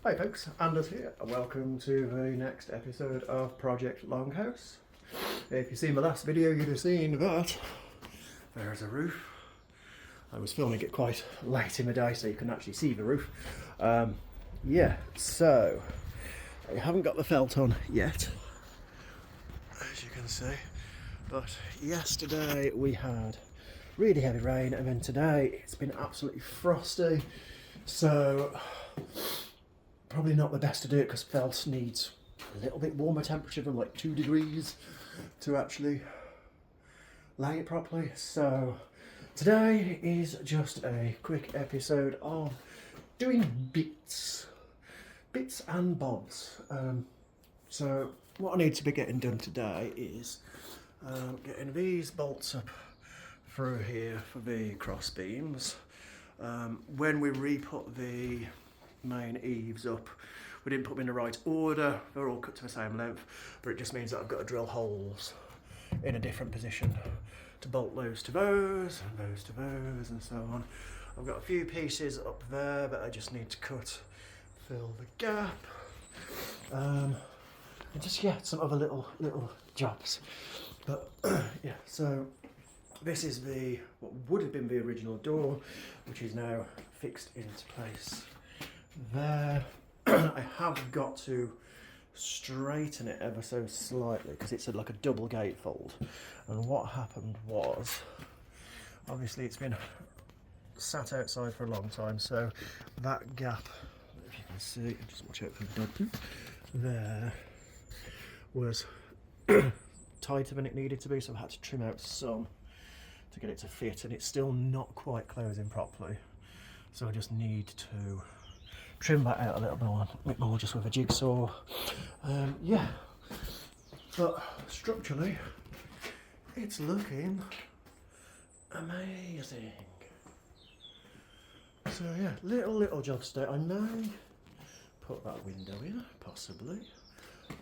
Hi folks, Anders here, and welcome to the next episode of Project Longhouse. If you've seen my last video, you'd have seen that there's a roof. I was filming it quite late in the day, so you can actually see the roof. So I haven't got the felt on yet, as you can see. But yesterday we had really heavy rain, and then today it's been absolutely frosty. So probably not the best to do it because felt needs a little bit warmer temperature than like 2 degrees to actually lay it properly. So today is just a quick episode of doing bits and bobs. So what I need to be getting done today is getting these bolts up through here for the cross beams. When we re-put the main eaves up, we didn't put them in the right order. They're all cut to the same length, but it just means that I've got to drill holes in a different position to bolt those to those and those to those and so on. I've got a few pieces up there that I just need to cut, fill the gap, and just some other little jobs. But yeah, so this is what would have been the original door, which is now fixed into place there. I have got to straighten it ever so slightly because it's like a double gatefold, and what happened was, obviously it's been sat outside for a long time, so that gap, if you can see, just watch out for the dog poop, there was tighter than it needed to be, so I had to trim out some to get it to fit, and it's still not quite closing properly, so I just need to trim that out a little bit more just with a jigsaw. But structurally it's looking amazing. So yeah, little jobs today. I may put that window in, possibly.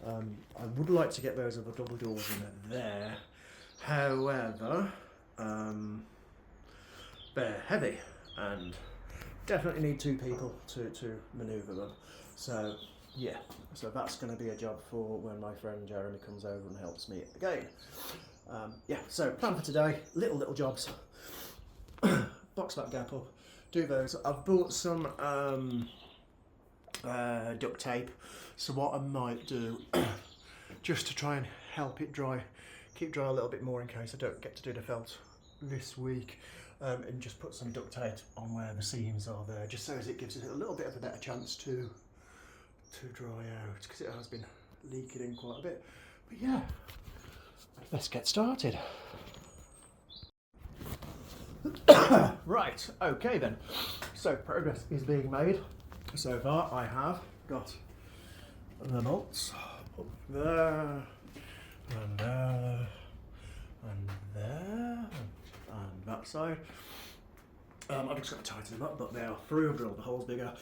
I would like to get those other double doors in there, however they're heavy and definitely need 2 people to manoeuvre them. So yeah, so that's going to be a job for when my friend Jeremy comes over and helps me again. So plan for today, little jobs. Box that gap up, do those. I've bought some duct tape, so what I might do just to try and help it keep dry a little bit more in case I don't get to do the felt this week, and just put some duct tape on where the seams are there, just so as it gives it a little bit of a better chance to dry out, because it has been leaking in quite a bit. But yeah, let's get started. Right, okay then. So progress is being made. So far I have got the bolts up there and there and there and that side. I'm just going to tighten them up, but they are through. I've drilled the holes bigger.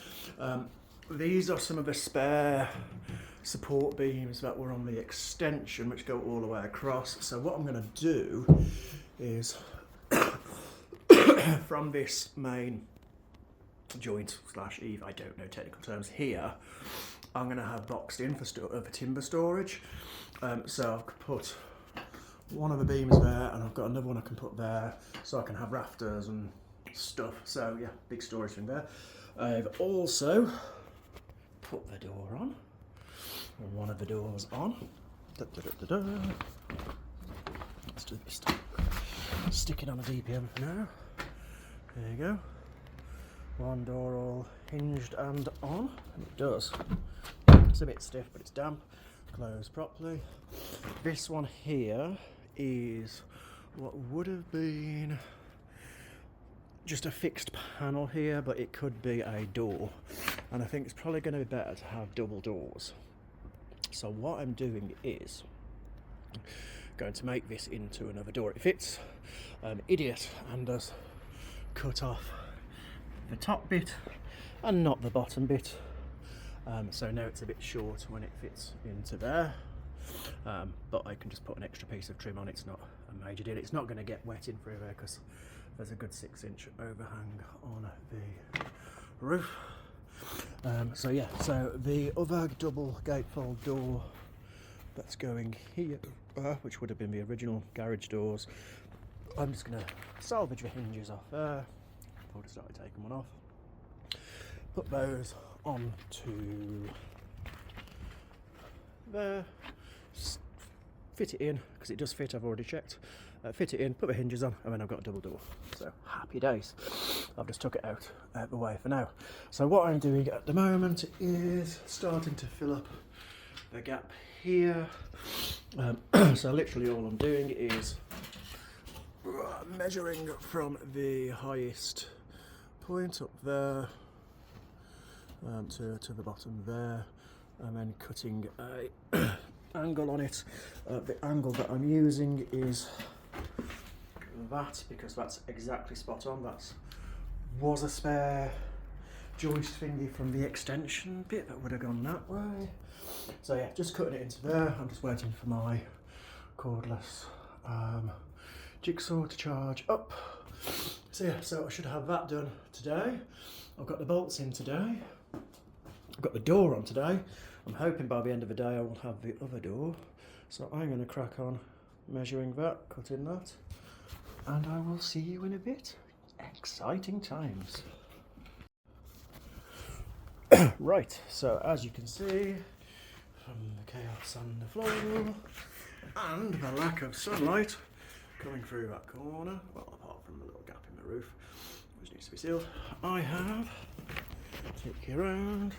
These are some of the spare support beams that were on the extension, which go all the way across. So what I'm going to do is from this main joint / eave, I don't know technical terms here, I'm going to have boxed in for timber storage. So I've put one of the beams there, and I've got another one I can put there, so I can have rafters and stuff. So yeah, big storage in there. I've also put the door on, and one of the doors on. Let's do this. Stick it on a DPM for now. There you go. One door all hinged and on, and it does. It's a bit stiff, but it's damp. Closed properly. This one here is what would have been just a fixed panel here, but it could be a door, and I think it's probably going to be better to have double doors. So what I'm doing is going to make this into another door. It fits. Idiot Anders cut off the top bit and not the bottom bit, so now it's a bit short when it fits into there, but I can just put an extra piece of trim on. It's not a major deal. It's not going to get wet in through there because there's a good 6-inch overhang on the roof. So yeah, so the other double gatefold door that's going here, which would have been the original garage doors, I'm just going to salvage the hinges off there. I've already started taking one off. Put those onto there, fit it in, because it does fit, I've already checked. Fit it in, put the hinges on, and then I've got a double door. So happy days. I've just took it out the way for now. So what I'm doing at the moment is starting to fill up the gap here. So literally all I'm doing is measuring from the highest point up there to the bottom there, and then cutting a angle on it. The angle that I'm using is that, because that's exactly spot on. That was a spare joist thingy from the extension bit that would have gone that way. So yeah, just cutting it into there. I'm just waiting for my cordless jigsaw to charge up. So yeah, so I should have that done today. I've got the bolts in today. I've got the door on today. I'm hoping by the end of the day I will have the other door. So I'm going to crack on measuring that, cutting that, and I will see you in a bit. Exciting times. Right, so as you can see from the chaos on the floor and the lack of sunlight coming through that corner, well, apart from a little gap in the roof which needs to be sealed, I have, take you around.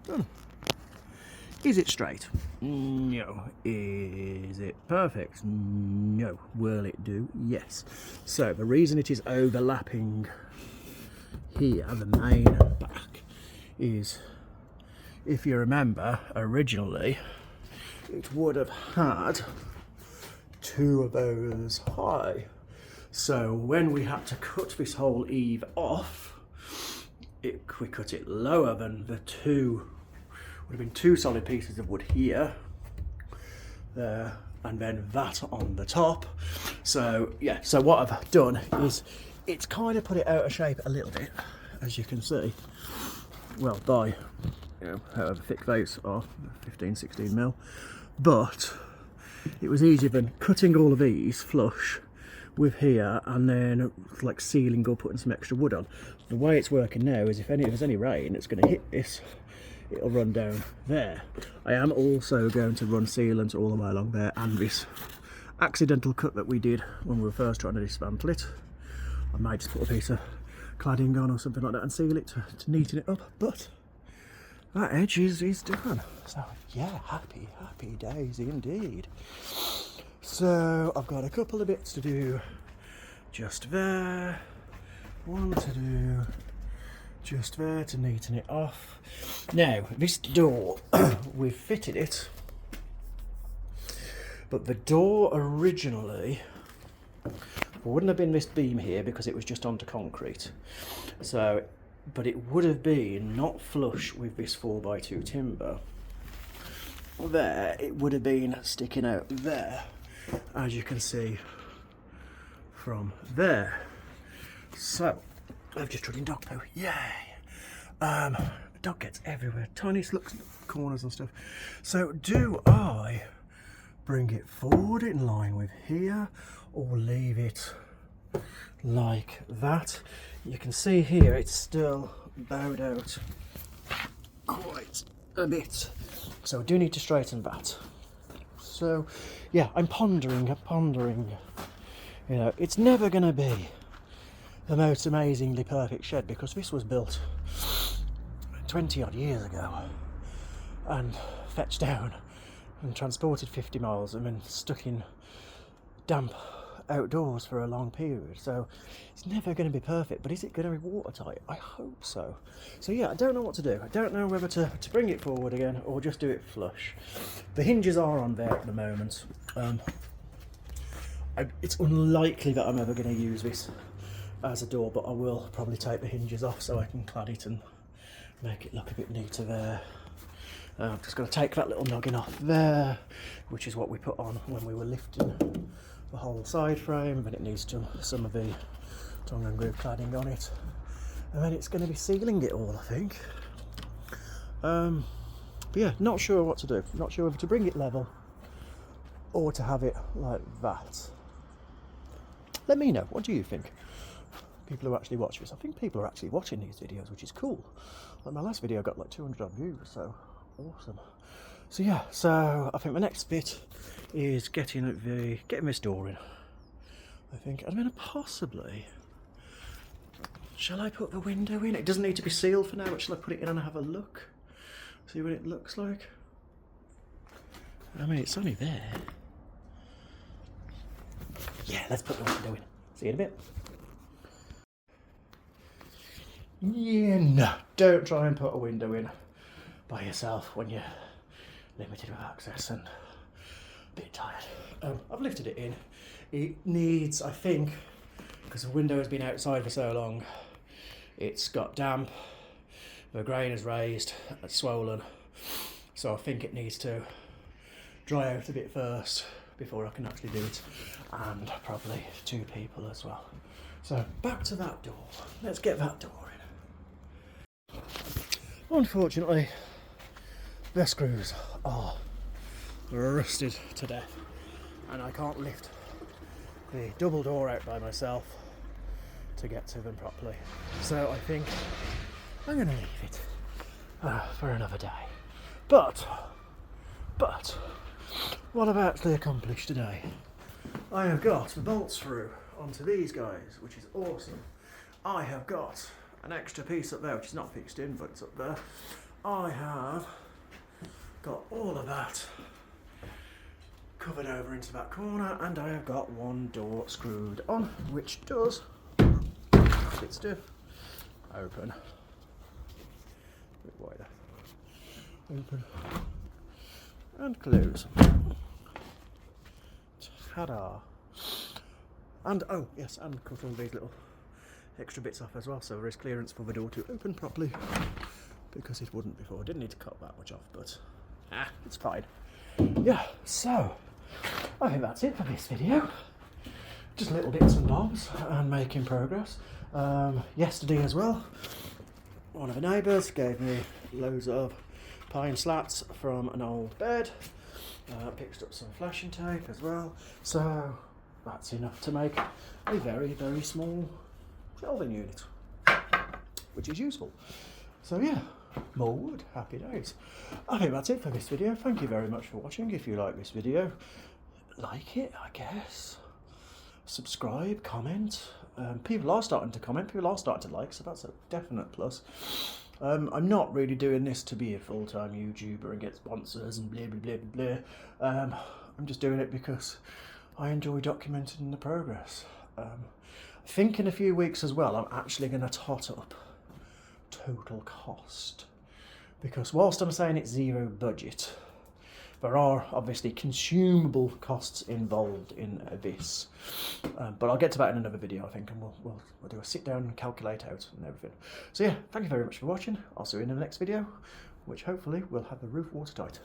Done. Is it straight? No. Is it perfect? No. Will it do? Yes. So the reason it is overlapping here, the main back, is, if you remember, originally it would have had two of those high. So when we had to cut this whole eave off, we cut it lower than the two. Would have been two solid pieces of wood here, there, and then that on the top. So yeah, so what I've done is it's kind of put it out of shape a little bit, as you can see. Well, by however thick those are, 15-16 mil, but it was easier than cutting all of these flush with here and then like sealing or putting some extra wood on. The way it's working now is if there's any rain, it's going to hit this. It'll run down there. I am also going to run sealant all the way along there, and this accidental cut that we did when we were first trying to dismantle it, I might just put a piece of cladding on or something like that and seal it to neaten it up, but that edge is done. So yeah, happy days indeed. So I've got a couple of bits to do just there, one to do just there to neaten it off. Now this door, we've fitted it, but the door originally wouldn't have been this beam here because it was just onto concrete. So, but it would have been not flush with this 4x2 timber. There, it would have been sticking out there, as you can see from there. So I've just trod in dog poo. Yay! Dog gets everywhere, tiniest looks corners and stuff. So do I bring it forward in line with here, or leave it like that? You can see here it's still bowed out quite a bit, so I do need to straighten that. So yeah, I'm pondering. You know, it's never going to be the most amazingly perfect shed because this was built 20 odd years ago and fetched down and transported 50 miles and then stuck in damp outdoors for a long period. So it's never going to be perfect, but is it going to be watertight? I hope so. So yeah, I don't know what to do. I don't know whether to bring it forward again or just do it flush. The hinges are on there at the moment. It's unlikely that I'm ever going to use this as a door, but I will probably take the hinges off so I can clad it and make it look a bit neater there. I've just got to take that little noggin off there, which is what we put on when we were lifting the whole side frame, but it needs some of the tongue and groove cladding on it. and then it's going to be sealing it all, I think. But yeah, not sure what to do. Not sure whether to bring it level or to have it like that. Let me know, what do you think? People who actually watch this. I think people are actually watching these videos, which is cool. Like my last video got like 200 odd views, so awesome. So yeah, so I think the next bit is getting this door in, I think. And then possibly, shall I put the window in? It doesn't need to be sealed for now, but shall I put it in and have a look? See what it looks like? I mean, it's only there. Yeah, let's put the window in. See you in a bit. Yeah, no, don't try and put a window in by yourself when you're limited with access and a bit tired. I've lifted it in. It needs, I think, because the window has been outside for so long, it's got damp, the grain is raised, it's swollen, so I think it needs to dry out a bit first before I can actually do it, and probably 2 people as well. So back to that door. Let's get that door in. Unfortunately, the screws are rusted to death, and I can't lift the double door out by myself to get to them properly. So I think I'm going to leave it for another day. But what I've actually accomplished today, I have got the bolts through onto these guys, which is awesome. I have got an extra piece up there, which is not fixed in, but it's up there. I have got all of that covered over into that corner, and I have got one door screwed on, which does, a bit stiff, open, a bit wider, open, and close. Ta-da! And oh yes, and cut all these little extra bits off as well, so there is clearance for the door to open properly, because it wouldn't before. I didn't need to cut that much off, but it's fine. Yeah, so I think that's it for this video. Just little bits and bobs and making progress. Yesterday as well, one of the neighbours gave me loads of pine slats from an old bed. Picked up some flashing tape as well, so that's enough to make a very, very small shelving unit, which is useful. So yeah, more wood, happy days. I think that's it for this video. Thank you very much for watching. If you like this video, like it, I guess. Subscribe, comment. People are starting to comment, people are starting to like, so that's a definite plus. I'm not really doing this to be a full-time YouTuber and get sponsors and blah blah blah blah blah. I'm just doing it because I enjoy documenting the progress. I think in a few weeks as well, I'm actually going to tot up total cost, because whilst I'm saying it's zero budget, there are obviously consumable costs involved in this, but I'll get to that in another video, I think, and we'll do a sit down and calculate out and everything. So yeah, thank you very much for watching. I'll see you in the next video, which hopefully will have the roof watertight.